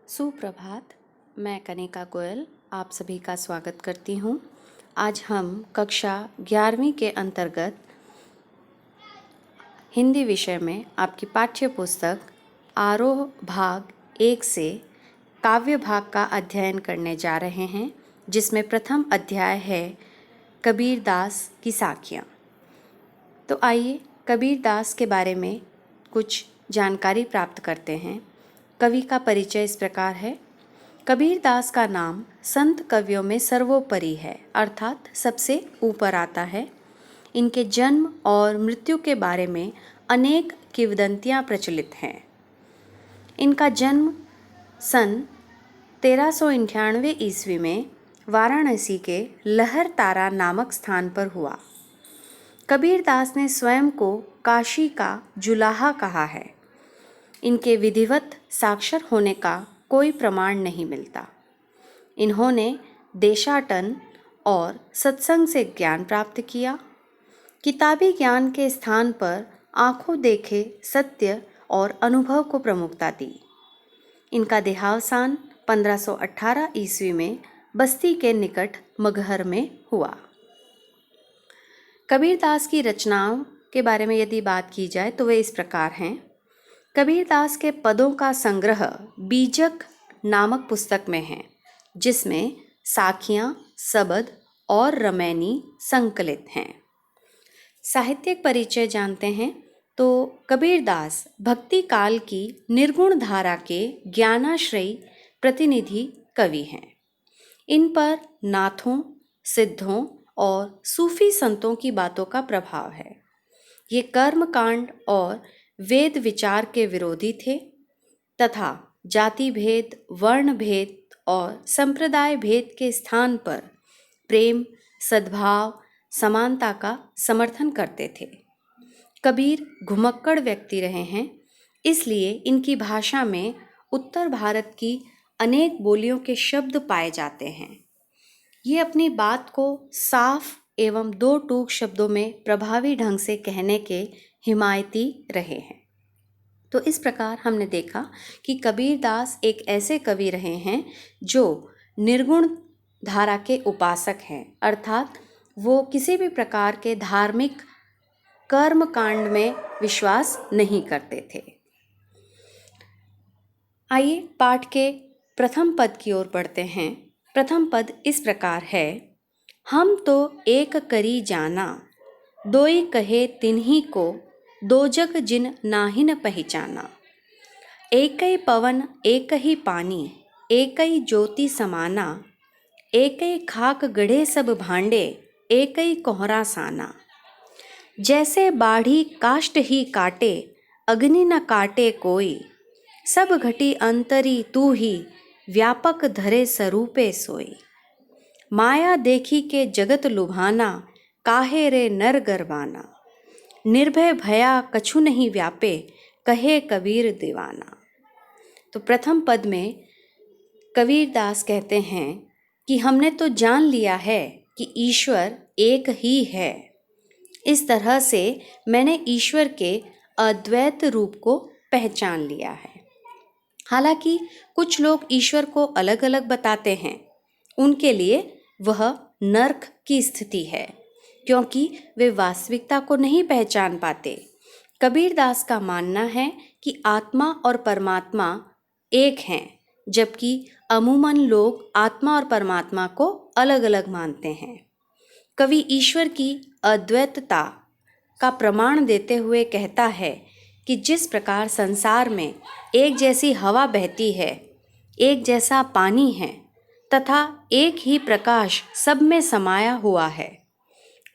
सुप्रभात। मैं कनिका गोयल आप सभी का स्वागत करती हूँ। आज हम कक्षा 11वीं के अंतर्गत हिंदी विषय में आपकी पाठ्य पुस्तक आरोह भाग 1 से काव्य भाग का अध्ययन करने जा रहे हैं, जिसमें प्रथम अध्याय है कबीरदास की साखियाँ। तो आइए कबीरदास के बारे में कुछ जानकारी प्राप्त करते हैं। कवि का परिचय इस प्रकार है। कबीरदास का नाम संत कवियों में सर्वोपरि है, अर्थात सबसे ऊपर आता है। इनके जन्म और मृत्यु के बारे में अनेक किंवदंतियाँ प्रचलित हैं। इनका जन्म सन 1398 ईस्वी में वाराणसी के लहर तारा नामक स्थान पर हुआ। कबीरदास ने स्वयं को काशी का जुलाहा कहा है। इनके विधिवत साक्षर होने का कोई प्रमाण नहीं मिलता। इन्होंने देशाटन और सत्संग से ज्ञान प्राप्त किया। किताबी ज्ञान के स्थान पर आंखों देखे सत्य और अनुभव को प्रमुखता दी। इनका देहावसान 1518 ईस्वी में बस्ती के निकट मगहर में हुआ। कबीरदास की रचनाओं के बारे में यदि बात की जाए तो वे इस प्रकार हैं। कबीरदास के पदों का संग्रह बीजक नामक पुस्तक में है, जिसमें साखियाँ, सबद और रमैनी संकलित हैं। साहित्यिक परिचय जानते हैं तो कबीरदास भक्ति काल की निर्गुण धारा के ज्ञानाश्रयी प्रतिनिधि कवि हैं। इन पर नाथों, सिद्धों और सूफी संतों की बातों का प्रभाव है। ये कर्मकांड और वेद विचार के विरोधी थे तथा जाति भेद, वर्ण भेद और संप्रदाय भेद के स्थान पर प्रेम, सद्भाव, समानता का समर्थन करते थे। कबीर घुमक्कड़ व्यक्ति रहे हैं, इसलिए इनकी भाषा में उत्तर भारत की अनेक बोलियों के शब्द पाए जाते हैं। ये अपनी बात को साफ एवं दो टूक शब्दों में प्रभावी ढंग से कहने के हिमायती रहे हैं। तो इस प्रकार हमने देखा कि कबीरदास एक ऐसे कवि रहे हैं जो निर्गुण धारा के उपासक हैं, अर्थात वो किसी भी प्रकार के धार्मिक कर्म कांड में विश्वास नहीं करते थे। आइए पाठ के प्रथम पद की ओर बढ़ते हैं। प्रथम पद इस प्रकार है। हम तो एक करी जाना, दोई कहे तिन्ही को, दो जग जिन नाहिन पहचाना। एक ही पवन एक ही पानी, एक ही ज्योति समाना। एक ही खाक गढ़े सब भांडे, एक ही कोहरा साना। जैसे बाढ़ी काष्ठ ही काटे, अग्नि न काटे कोई। सब घटी अंतरी तू ही, व्यापक धरे स्वरूपे सोई। माया देखी के जगत लुभाना, काहे रे नर गरबाना। निर्भय भया कछु नहीं व्यापे, कहे कबीर दीवाना। तो प्रथम पद में कबीरदास कहते हैं कि हमने तो जान लिया है कि ईश्वर एक ही है। इस तरह से मैंने ईश्वर के अद्वैत रूप को पहचान लिया है। हालांकि कुछ लोग ईश्वर को अलग अलग बताते हैं, उनके लिए वह नर्क की स्थिति है, क्योंकि वे वास्तविकता को नहीं पहचान पाते। कबीरदास का मानना है कि आत्मा और परमात्मा एक हैं, जबकि अमूमन लोग आत्मा और परमात्मा को अलग अलग मानते हैं। कवि ईश्वर की अद्वैतता का प्रमाण देते हुए कहता है कि जिस प्रकार संसार में एक जैसी हवा बहती है, एक जैसा पानी है तथा एक ही प्रकाश सब में समाया हुआ है,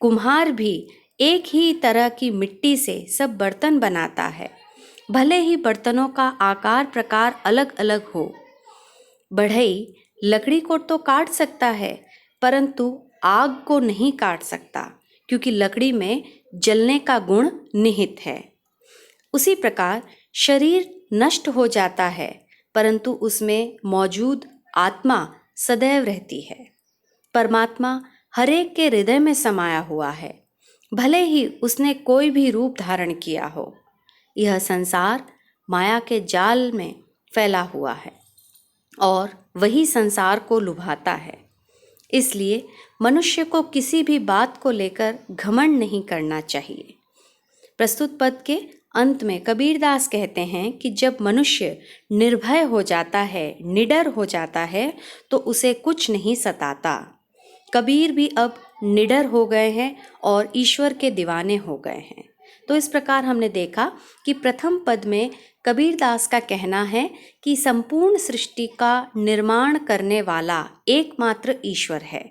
कुम्हार भी एक ही तरह की मिट्टी से सब बर्तन बनाता है, भले ही बर्तनों का आकार प्रकार अलग अलग हो। बढ़ई लकड़ी को तो काट सकता है, परंतु आग को नहीं काट सकता, क्योंकि लकड़ी में जलने का गुण निहित है। उसी प्रकार शरीर नष्ट हो जाता है, परंतु उसमें मौजूद आत्मा सदैव रहती है। परमात्मा हरेक के हृदय में समाया हुआ है, भले ही उसने कोई भी रूप धारण किया हो। यह संसार माया के जाल में फैला हुआ है। और वही संसार को लुभाता है। इसलिए मनुष्य को किसी भी बात को लेकर घमंड नहीं करना चाहिए। प्रस्तुत पद के अंत में कबीरदास कहते हैं कि जब मनुष्य निर्भय हो जाता है, निडर हो जाता है, तो उसे कुछ नहीं सताता। कबीर भी अब निडर हो गए हैं और ईश्वर के दीवाने हो गए हैं। तो इस प्रकार हमने देखा कि प्रथम पद में कबीरदास का कहना है कि संपूर्ण सृष्टि का निर्माण करने वाला एकमात्र ईश्वर है।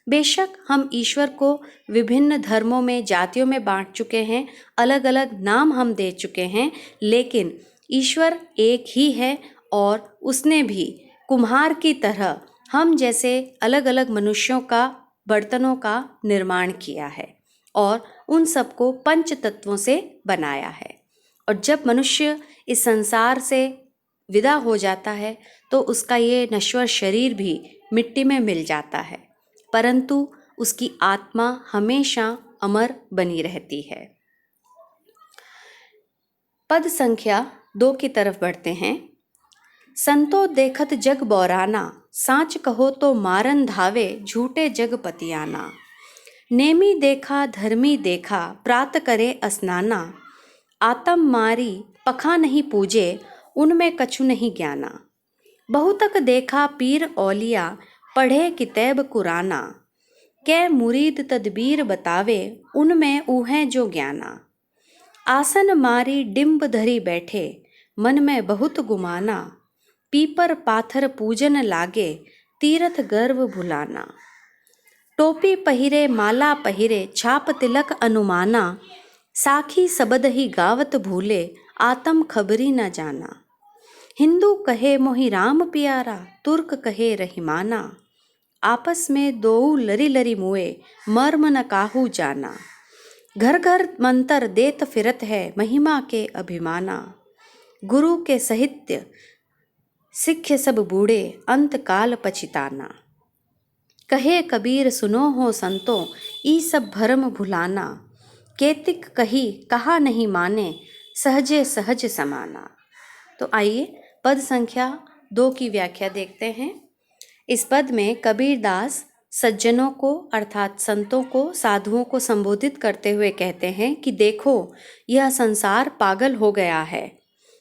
बेशक हम ईश्वर को विभिन्न धर्मों में, जातियों में बांट चुके हैं, अलग अलग नाम हम दे चुके हैं, लेकिन ईश्वर एक ही है और उसने भी कुम्हार की तरह हम जैसे अलग अलग मनुष्यों का, बर्तनों का निर्माण किया है और उन सबको पंच तत्वों से बनाया है। और जब मनुष्य इस संसार से विदा हो जाता है तो उसका ये नश्वर शरीर भी मिट्टी में मिल जाता है, परंतु उसकी आत्मा हमेशा अमर बनी रहती है। पद संख्या 2 की तरफ बढ़ते हैं। संतो देखत जग बौराना, साच कहो तो मारन धावे झूठे जग पतियाना। नेमी देखा धर्मी देखा, प्रात करे स्नाना। आतम मारी पखा नहीं पूजे, उनमें कछु नहीं ज्ञाना। बहुतक देखा पीर औलिया, पढ़े किताब कुराना। कै मुरीद तदबीर बतावे, उनमें ऊहें जो ज्ञाना। आसन मारी डिम्ब धरी बैठे, मन में बहुत गुमाना। पीपर पाथर पूजन लागे, तीरथ गर्व भुलाना। टोपी पहिरे माला पहिरे, छाप तिलक अनुमाना। साखी सबद ही गावत भूले, आतम खबरी न जाना। हिंदू कहे मोहि राम प्यारा, तुर्क कहे रहीमाना। आपस में दोऊ लरी लरी मुए, मर्म न काहू जाना। घर घर मंतर देत फिरत है, महिमा के अभिमाना। गुरु के साहित्य सिख सब बूढ़े, अंत काल पछिताना। कहे कबीर सुनो हो संतो, ई सब भरम भुलाना। केतिक कही कहा नहीं माने, सहजे सहज समाना। तो आइए पद संख्या 2 की व्याख्या देखते हैं। इस पद में कबीरदास सज्जनों को अर्थात संतों को, साधुओं को संबोधित करते हुए कहते हैं कि देखो, यह संसार पागल हो गया है।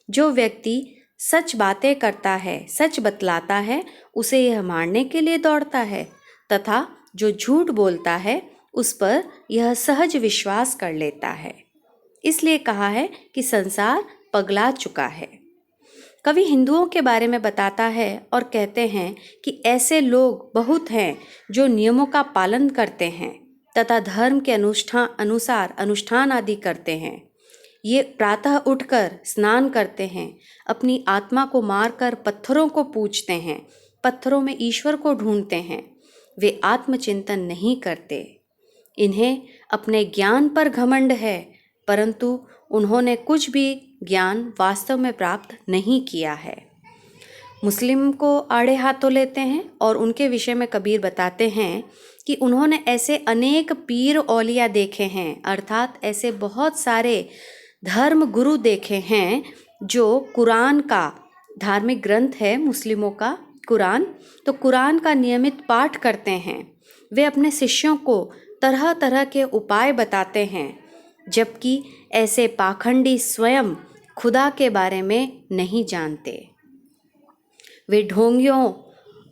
जो व्यक्ति सच बातें करता है, सच बतलाता है, उसे यह मारने के लिए दौड़ता है, तथा जो झूठ बोलता है उस पर यह सहज विश्वास कर लेता है। इसलिए कहा है कि संसार पगला चुका है। कवि हिंदुओं के बारे में बताता है और कहते हैं कि ऐसे लोग बहुत हैं जो नियमों का पालन करते हैं तथा धर्म के अनुसार अनुष्ठान आदि करते हैं। ये प्रातः उठकर स्नान करते हैं, अपनी आत्मा को मारकर पत्थरों को पूजते हैं, पत्थरों में ईश्वर को ढूंढते हैं। वे आत्मचिंतन नहीं करते। इन्हें अपने ज्ञान पर घमंड है, परंतु उन्होंने कुछ भी ज्ञान वास्तव में प्राप्त नहीं किया है। मुस्लिम को आड़े हाथों लेते हैं और उनके विषय में कबीर बताते हैं कि उन्होंने ऐसे अनेक पीर औलिया देखे हैं, अर्थात ऐसे बहुत सारे धर्म गुरु देखे हैं जो कुरान का, धार्मिक ग्रंथ है मुस्लिमों का कुरान, तो कुरान का नियमित पाठ करते हैं। वे अपने शिष्यों को तरह तरह के उपाय बताते हैं, जबकि ऐसे पाखंडी स्वयं खुदा के बारे में नहीं जानते। वे ढोंगियों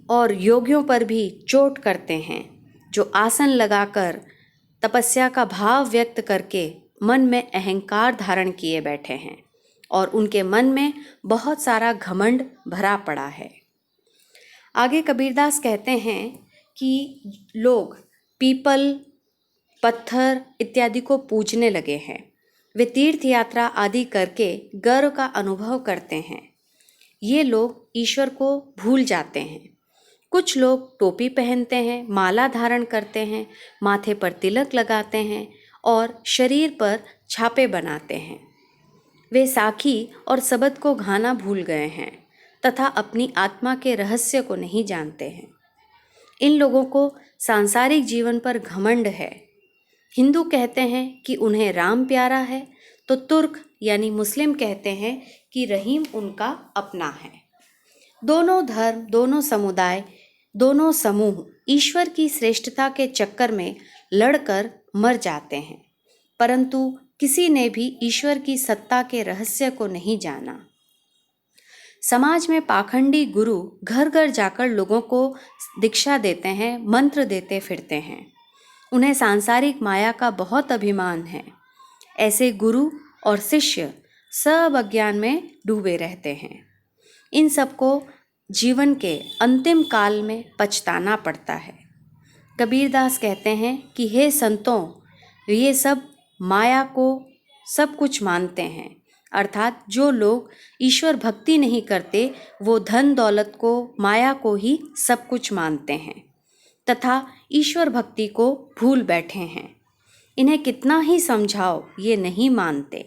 और योगियों पर भी चोट करते हैं, जो आसन लगाकर तपस्या का भाव व्यक्त करके मन में अहंकार धारण किए बैठे हैं और उनके मन में बहुत सारा घमंड भरा पड़ा है। आगे कबीरदास कहते हैं कि लोग पीपल, पत्थर इत्यादि को पूजने लगे हैं। वे तीर्थ यात्रा आदि करके गर्व का अनुभव करते हैं। ये लोग ईश्वर को भूल जाते हैं। कुछ लोग टोपी पहनते हैं, माला धारण करते हैं, माथे पर तिलक लगाते हैं और शरीर पर छापे बनाते हैं। वे साखी और सबद को घाना भूल गए हैं तथा अपनी आत्मा के रहस्य को नहीं जानते हैं। इन लोगों को सांसारिक जीवन पर घमंड है। हिंदू कहते हैं कि उन्हें राम प्यारा है, तो तुर्क यानी मुस्लिम कहते हैं कि रहीम उनका अपना है। दोनों धर्म, दोनों समुदाय, दोनों समूह ईश्वर की श्रेष्ठता के चक्कर में लड़कर मर जाते हैं, परंतु किसी ने भी ईश्वर की सत्ता के रहस्य को नहीं जाना। समाज में पाखंडी गुरु घर घर जाकर लोगों को दीक्षा देते हैं, मंत्र देते फिरते हैं। उन्हें सांसारिक माया का बहुत अभिमान है। ऐसे गुरु और शिष्य सब अज्ञान में डूबे रहते हैं। इन सबको जीवन के अंतिम काल में पछताना पड़ता है। कबीरदास कहते हैं कि हे संतों, ये सब माया को सब कुछ मानते हैं, अर्थात जो लोग ईश्वर भक्ति नहीं करते वो धन दौलत को, माया को ही सब कुछ मानते हैं तथा ईश्वर भक्ति को भूल बैठे हैं। इन्हें कितना ही समझाओ ये नहीं मानते।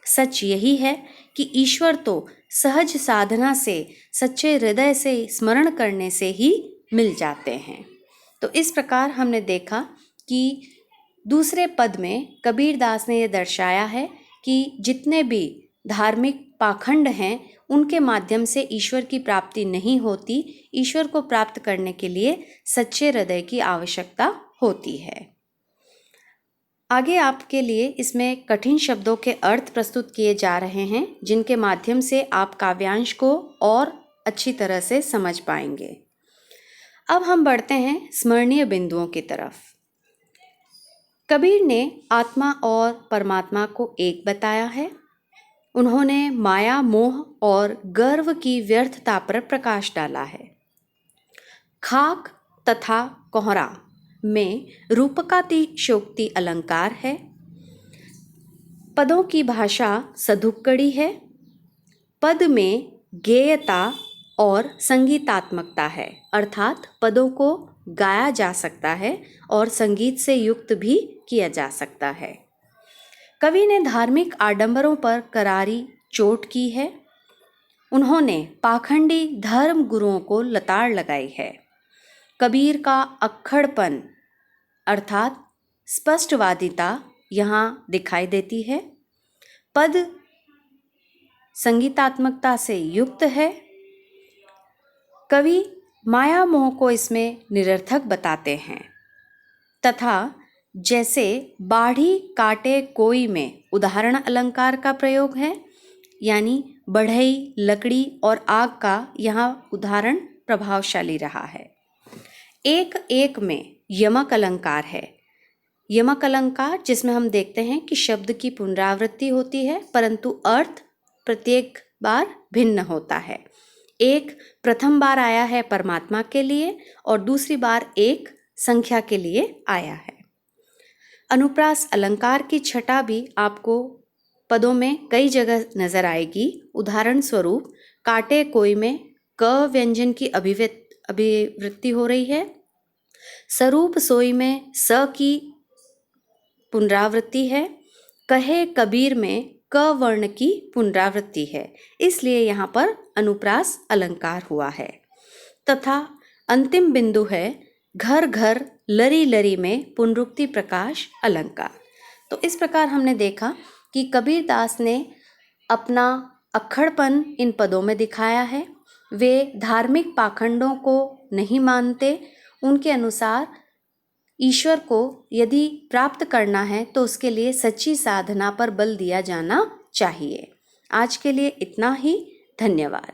सच यही है कि ईश्वर तो सहज साधना से, सच्चे हृदय से स्मरण करने से ही मिल जाते हैं। तो इस प्रकार हमने देखा कि दूसरे पद में कबीरदास ने यह दर्शाया है कि जितने भी धार्मिक पाखंड हैं उनके माध्यम से ईश्वर की प्राप्ति नहीं होती। ईश्वर को प्राप्त करने के लिए सच्चे हृदय की आवश्यकता होती है। आगे आपके लिए इसमें कठिन शब्दों के अर्थ प्रस्तुत किए जा रहे हैं, जिनके माध्यम से आप काव्यांश को और अच्छी तरह से समझ पाएंगे। अब हम बढ़ते हैं स्मरणीय बिंदुओं की तरफ। कबीर ने आत्मा और परमात्मा को एक बताया है। उन्होंने माया, मोह और गर्व की व्यर्थता पर प्रकाश डाला है। खाक तथा कोहरा में रूपकातिशोक्ति अलंकार है। पदों की भाषा सधुक्कड़ी है। पद में गेयता और संगीतात्मकता है, अर्थात पदों को गाया जा सकता है और संगीत से युक्त भी किया जा सकता है। कवि ने धार्मिक आडंबरों पर करारी चोट की है। उन्होंने पाखंडी धर्म गुरुओं को लताड़ लगाई है। कबीर का अक्खड़पन अर्थात स्पष्टवादिता यहाँ दिखाई देती है। पद संगीतात्मकता से युक्त है। कवि माया मोह को इसमें निरर्थक बताते हैं तथा जैसे बाढ़ी काटे कोई में उदाहरण अलंकार का प्रयोग है, यानी बढ़ई, लकड़ी और आग का यहाँ उदाहरण प्रभावशाली रहा है। एक एक में यमक अलंकार है। यमक अलंकार जिसमें हम देखते हैं कि शब्द की पुनरावृत्ति होती है परंतु अर्थ प्रत्येक बार भिन्न होता है। एक प्रथम बार आया है परमात्मा के लिए और दूसरी बार एक संख्या के लिए आया है। अनुप्रास अलंकार की छटा भी आपको पदों में कई जगह नजर आएगी। उदाहरण स्वरूप काटे कोई में क व्यंजन की अभिवृत्ति हो रही है। स्वरूप सोई में स की पुनरावृत्ति है। कहे कबीर में क वर्ण की पुनरावृत्ति है, इसलिए यहाँ पर अनुप्रास अलंकार हुआ है। तथा अंतिम बिंदु है घर घर लरी लरी में पुनरुक्ति प्रकाश अलंकार। तो इस प्रकार हमने देखा कि कबीरदास ने अपना अक्खड़पन इन पदों में दिखाया है। वे धार्मिक पाखंडों को नहीं मानते। उनके अनुसार ईश्वर को यदि प्राप्त करना है तो उसके लिए सच्ची साधना पर बल दिया जाना चाहिए। आज के लिए इतना ही। धन्यवाद।